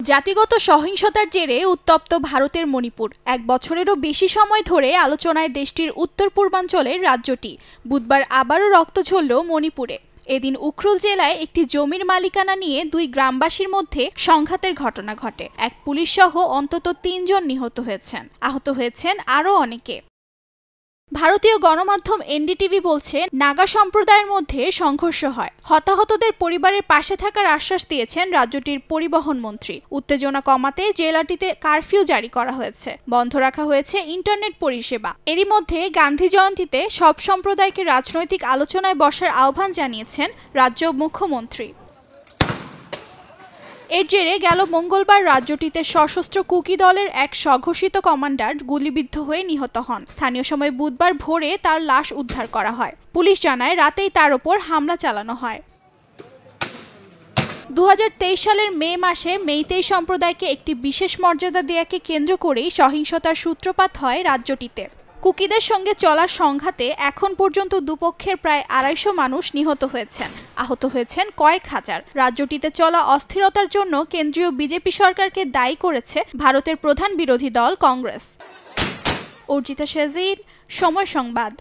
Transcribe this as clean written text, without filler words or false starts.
জাতিগত সহিংসতার জেরে উত্তপ্ত ভারতের মণিপুর। এক বছরেরও বেশি সময় ধরে আলোচনায় দেশটির উত্তর পূর্বাঞ্চলের রাজ্যটি। বুধবার আবারও রক্ত ঝরল মণিপুরে। এদিন উখরুল জেলায় একটি জমির মালিকানা নিয়ে দুই গ্রামবাসীর মধ্যে সংঘাতের ঘটনা ঘটে। এক পুলিশ সহ অন্তত ৩ জন নিহত হয়েছেন, আহত হয়েছেন আরও অনেকে। ভারতীয় গণমাধ্যম এনডিটিভি বলছে, নাগা সম্প্রদায়ের মধ্যে সংঘর্ষ হয়। হতাহতদের পরিবারের পাশে থাকার আশ্বাস দিয়েছেন রাজ্যটির পরিবহন মন্ত্রী। উত্তেজনা কমাতে জেলাটিতে কারফিউ জারি করা হয়েছে, বন্ধ রাখা হয়েছে ইন্টারনেট পরিষেবা। এরই মধ্যে গান্ধী জয়ন্তীতে সব সম্প্রদায়কে রাজনৈতিক আলোচনায় বসার আহ্বান জানিয়েছেন রাজ্য মুখ্যমন্ত্রী। এর জেরে গেল মঙ্গলবার রাজ্যটিতে সশস্ত্র কুকি দলের এক স্বঘোষিত কমান্ডার গুলিবিদ্ধ হয়ে নিহত হন। স্থানীয় সময় বুধবার ভোরে তার লাশ উদ্ধার করা হয়। পুলিশ জানায়, রাতেই তার ওপর হামলা চালানো হয়। 2023 সালের মে মাসে মেইতেই সম্প্রদায়কে একটি বিশেষ মর্যাদা দেয়াকে কেন্দ্র করেই সহিংসতার সূত্রপাত হয় রাজ্যটিতে। কুকিদের সঙ্গে চলা সংঘাতে এখন পর্যন্ত দুপক্ষের প্রায় 250 মানুষ নিহত হয়েছেন, আহত হয়েছেন কয়েক হাজার। রাজ্যটিতে চলা অস্থিরতার জন্য কেন্দ্রীয় বিজেপি সরকারকে দায়ী করেছে ভারতের প্রধান বিরোধী দল কংগ্রেস। অর্জিতা শেজির, সময় সংবাদ।